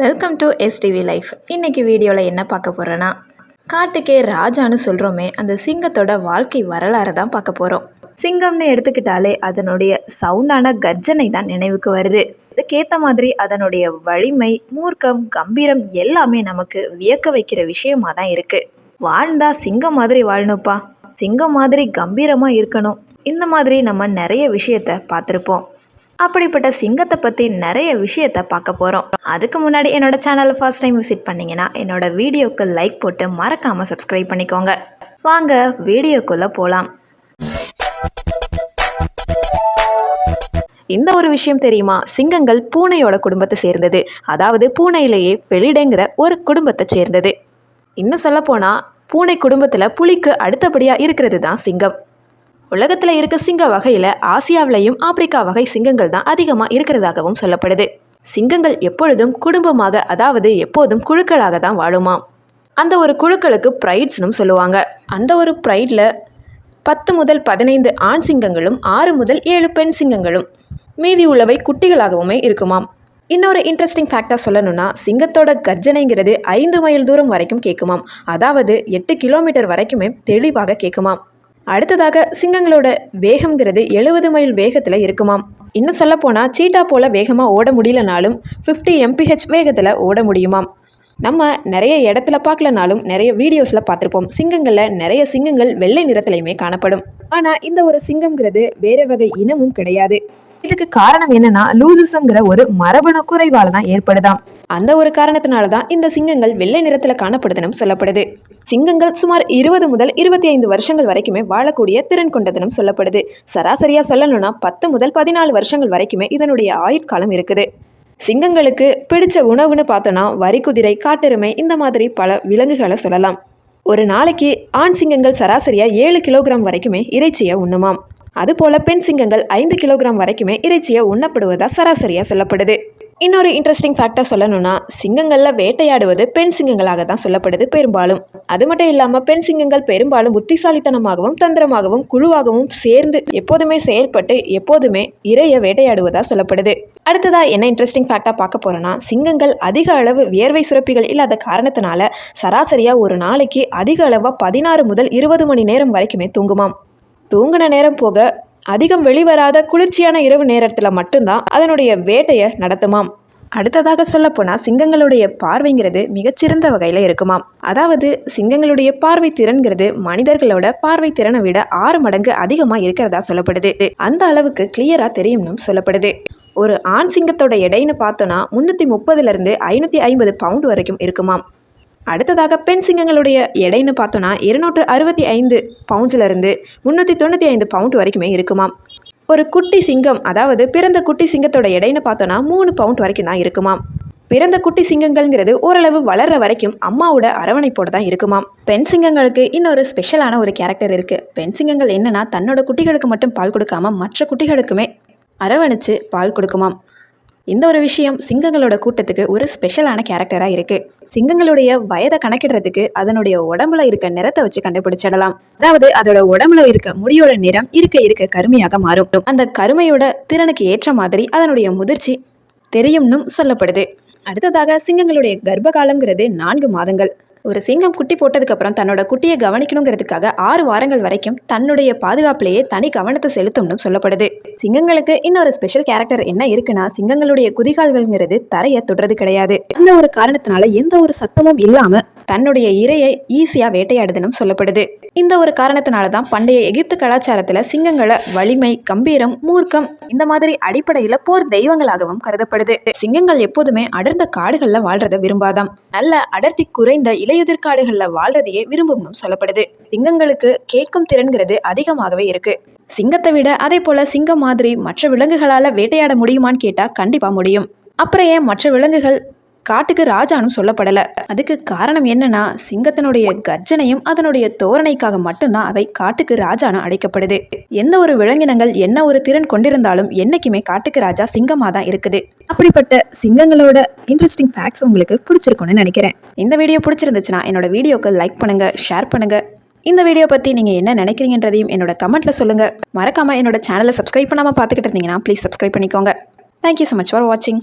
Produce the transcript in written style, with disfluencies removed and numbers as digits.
Welcome to STV life. இன்றைக்கி வீடியோவில் என்ன பார்க்க போகிறோன்னா, காட்டுக்கே ராஜான்னு சொல்கிறோமே அந்த சிங்கத்தோட வாழ்க்கை வரலாறு தான் பார்க்க போகிறோம். சிங்கம்னு எடுத்துக்கிட்டாலே அதனுடைய சவுண்டான கர்ஜனை தான் நினைவுக்கு வருது. இதுக்கேற்ற மாதிரி அதனுடைய வலிமை, மூர்க்கம், கம்பீரம் எல்லாமே நமக்கு வியக்க வைக்கிற விஷயமாக தான் இருக்குது. வாழ்ந்தா சிங்கம் மாதிரி வாழணுப்பா, சிங்கம் மாதிரி கம்பீரமாக இருக்கணும், இந்த மாதிரி நம்ம நிறைய விஷயத்தை பார்த்துருப்போம். அப்படிப்பட்ட சிங்கத்தை பற்றி நிறைய விஷயத்தை பார்க்க போகிறோம். அதுக்கு முன்னாடி என்னோட சேனலை ஃபர்ஸ்ட் டைம் விசிட் பண்ணிங்கன்னா என்னோட வீடியோக்கு லைக் போட்டு மறக்காமல் சப்ஸ்கிரைப் பண்ணிக்கோங்க. வாங்க வீடியோக்குள்ளே போகலாம். இந்த ஒரு விஷயம் தெரியுமா? சிங்கங்கள் பூனையோட குடும்பத்தை சேர்ந்தது. அதாவது பூனையிலேயே பெலிடேங்கிற ஒரு குடும்பத்தை சேர்ந்தது. இன்னும் சொல்லப்போனால் பூனை குடும்பத்தில் புலிக்கு அடுத்தபடியாக இருக்கிறது தான் சிங்கம். உலகத்தில் இருக்க சிங்க வகையில் ஆசியாவிலையும் ஆப்பிரிக்கா வகை சிங்கங்கள் தான் அதிகமாக இருக்கிறதாகவும் சொல்லப்படுது. சிங்கங்கள் எப்பொழுதும் குடும்பமாக, அதாவது எப்போதும் குழுக்களாக தான் வாழுமாம். அந்த ஒரு குழுக்களுக்கு ப்ரைட்ஸ்னும் சொல்லுவாங்க. அந்த ஒரு ப்ரைடில் 10 முதல் 15 ஆண் சிங்கங்களும் 6 முதல் 7 பெண் சிங்கங்களும், மீதி உள்ளவை குட்டிகளாகவுமே இருக்குமாம். இன்னொரு இன்ட்ரெஸ்டிங் ஃபேக்டாக சொல்லணும்னா, சிங்கத்தோட கர்ஜனைங்கிறது 5 மைல் தூரம் வரைக்கும் கேட்குமாம். அதாவது 8 கிலோமீட்டர் வரைக்குமே தெளிவாக கேட்குமாம். அடுத்ததாக சிங்கங்களோட வேகம்ங்கிறது 70 மைல் வேகத்தில் இருக்குமாம். இன்னும் சொல்லப்போனால் சீட்டா போல் வேகமாக ஓட முடியலனாலும் 50 mph வேகத்தில் ஓட முடியுமாம். நம்ம நிறைய இடத்துல பார்க்கலனாலும் நிறைய வீடியோஸில் பார்த்துருப்போம். சிங்கங்களில் நிறைய சிங்கங்கள் வெள்ளை நிறத்துலையுமே காணப்படும். ஆனால் இந்த ஒரு சிங்கம்ங்கிறது வேறு வகை இனமும் கிடையாது. இதுக்கு காரணம் என்னன்னா, லூசிசம்ங்கிற ஒரு மரபணு குறைவால தான் ஏற்படுதாம். அந்த ஒரு காரணத்தினால தான் இந்த சிங்கங்கள் வெள்ளை நிறத்தில் காணப்படுதுன்னு சொல்லப்படுது. சிங்கங்கள் சுமார் 20 முதல் 25 வருஷங்கள் வரைக்குமே வாழக்கூடிய திறன் கொண்டதுன்னு சொல்லப்படுது. சராசரியாக சொல்லணும்னா 10 முதல் 14 வருஷங்கள் வரைக்குமே இதனுடைய ஆயுட்காலம் இருக்குது. சிங்கங்களுக்கு பிடிச்ச உணவுன்னு பார்த்தோன்னா வரிக்குதிரை, காட்டெருமை, இந்த மாதிரி பல விலங்குகளை சொல்லலாம். ஒரு நாளைக்கு ஆண் சிங்கங்கள் சராசரியாக 7 கிலோகிராம் வரைக்குமே இறைச்சியை உண்ணுமாம். அதுபோல பெண் சிங்கங்கள் 5 கிலோகிராம் வரைக்குமே இறைச்சியை உண்ணப்படுவதா சராசரியாக சொல்லப்படுது. இன்னொரு இன்ட்ரெஸ்டிங் ஃபேக்டாக சொல்லணும்னா, சிங்கங்களில் வேட்டையாடுவது பெண் சிங்கங்களாக தான் சொல்லப்படுது பெரும்பாலும். அது மட்டும் இல்லாமல் பெண் சிங்கங்கள் பெரும்பாலும் புத்திசாலித்தனமாகவும் தந்திரமாகவும் குழுவாகவும் சேர்ந்து எப்போதுமே செயல்பட்டு எப்போதுமே இரையை வேட்டையாடுவதா சொல்லப்படுது. அடுத்ததாக என்ன இன்ட்ரெஸ்டிங் ஃபேக்டாக பார்க்க போகிறோன்னா, சிங்கங்கள் அதிக அளவு வியர்வை சுரப்பிகள் இல்லாத காரணத்தினால சராசரியாக ஒரு நாளைக்கு அதிக அளவாக 16 முதல் 20 மணி நேரம் வரைக்குமே தூங்குமாம். தூங்கின நேரம் போக அதிகம் வெளிவராத குளிர்ச்சியான இரவு நேரத்தில் மட்டும்தான் அதனுடைய வேட்டையை நடத்துமாம். அடுத்ததாக சொல்லப்போனால் சிங்கங்களுடைய பார்வைங்கிறது மிகச்சிறந்த வகையில் இருக்குமாம். அதாவது சிங்கங்களுடைய பார்வை திறன்கிறது மனிதர்களோட பார்வை திறனை விட 6 மடங்கு அதிகமாக இருக்கிறதா சொல்லப்படுது. அந்த அளவுக்கு கிளியராக தெரியும்னு சொல்லப்படுது. ஒரு ஆண் சிங்கத்தோட எடைன்னு பார்த்தோன்னா 330 to 550 பவுண்ட் வரைக்கும் இருக்குமாம். அடுத்ததாக பெண் சிங்கங்களுடைய எடைன்னு பார்த்தோன்னா 265 பவுண்ட்ஸ்லேருந்து 395 பவுண்ட் வரைக்குமே இருக்குமாம். ஒரு குட்டி சிங்கம், அதாவது பிறந்த குட்டி சிங்கத்தோட எடைன்னு பார்த்தோன்னா 3 பவுண்ட் வரைக்கும் தான் இருக்குமாம். பிறந்த குட்டி சிங்கங்கள்ங்கிறது ஓரளவு வளர்ற வரைக்கும் அம்மாவோட அரவணைப்போடு தான் இருக்குமாம். பெண் சிங்கங்களுக்கு இன்னொரு ஸ்பெஷலான ஒரு கேரக்டர் இருக்குது. பெண் சிங்கங்கள் என்னன்னா, தன்னோட குட்டிகளுக்கு மட்டும் பால் கொடுக்காம மற்ற குட்டிகளுக்குமே அரவணைச்சு பால் கொடுக்குமாம். இந்த ஒரு விஷயம் சிங்கங்களோட கூட்டத்துக்கு ஒரு ஸ்பெஷலான கேரக்டராக இருக்குது. சிங்கங்களுடைய வயதை கணக்கிடுறதுக்கு அதனுடைய உடம்புல இருக்க நிறத்தை வச்சு கண்டுபிடிச்சிடலாம். அதாவது அதோட உடம்புல இருக்க முடியோட நிறம் இருக்க கருமையாக மாறும். அந்த கருமையோட திறனுக்கு ஏற்ற மாதிரி அதனுடைய முதிர்ச்சி தெரியும்னு சொல்லப்படுது. அடுத்ததாக சிங்கங்களுடைய கர்ப்ப காலம்ங்கிறது 4 மாதங்கள். ஒரு சிங்கம் குட்டி போட்டதுக்கப்புறம் தன்னோட குட்டியை கவனிக்கணுங்கிறதுக்காக 6 வாரங்கள் வரைக்கும் தன்னுடைய பாதுகாப்பிலேயே தனி கவனத்தை செலுத்தும்னு சொல்லப்படுது. சிங்கங்களுக்கு இன்னொரு ஸ்பெஷல் கேரக்டர் என்ன இருக்குன்னா, சிங்கங்களுடைய குதிகால்கள்ங்கிறது தரையை தொடுறது கிடையாது. அந்த ஒரு காரணத்தினால எந்த ஒரு சத்தமும் இல்லாம தன்னுடைய இரையை ஈஸியாக வேட்டையாடுதுன்னு சொல்லப்படுது. இந்த ஒரு காரணத்தினால தான் பண்டைய எகிப்து கலாச்சாரத்தில் சிங்கங்களை வலிமை, கம்பீரம், மூர்க்கம் இந்த மாதிரி அடிப்படையில் போர் தெய்வங்களாகவும் கருதப்படுது. சிங்கங்கள் எப்போதுமே அடர்ந்த காடுகளில் வாழ்றதை விரும்பாதாம். நல்ல அடர்த்தி குறைந்த இலையுதிர் காடுகளில் வாழ்றதையே விரும்பும்னு சொல்லப்படுது. சிங்கங்களுக்கு கேட்கும் திறன்கிறது அதிகமாகவே இருக்கு. சிங்கத்தை விட அதே போல சிங்கம் மாதிரி மற்ற விலங்குகளால் வேட்டையாட முடியுமான்னு கேட்டால் கண்டிப்பாக முடியும். அப்புறம் ஏன் மற்ற விலங்குகள் காட்டுக்கு ராஜானும் சொல்லப்படலை? அதுக்கு காரணம் என்னன்னா, சிங்கத்தினுடைய கர்ஜனையும் அதனுடைய தோரணைக்காக மட்டும்தான் அவை காட்டுக்கு ராஜானும் அழைக்கப்படுது. எந்த ஒரு விலங்கினங்கள் என்ன ஒரு திறன் கொண்டிருந்தாலும் என்னைக்குமே காட்டுக்கு ராஜா சிங்கமாக தான் இருக்குது. அப்படிப்பட்ட சிங்கங்களோட இன்ட்ரெஸ்டிங் ஃபேக்ட்ஸ் உங்களுக்கு பிடிச்சிருக்கும்னு நினைக்கிறேன். இந்த வீடியோ பிடிச்சிருந்துச்சுன்னா என்னோட வீடியோக்கு லைக் பண்ணுங்க, ஷேர் பண்ணுங்க. இந்த வீடியோ பற்றி நீங்கள் என்ன நினைக்கிறீங்கன்றதையும் என்னோட கமெண்ட்டில் சொல்லுங்கள். மறக்காமல் என்னோட சேனலை சப்ஸ்கிரைப் பண்ணாமல் பார்த்துக்கிட்டு இருந்தீங்கன்னா ப்ளீஸ் சப்ஸ்கிரைப் பண்ணிக்கோங்க. தேங்க்யூ ஸோ மச் ஃபார் வாட்சிங்.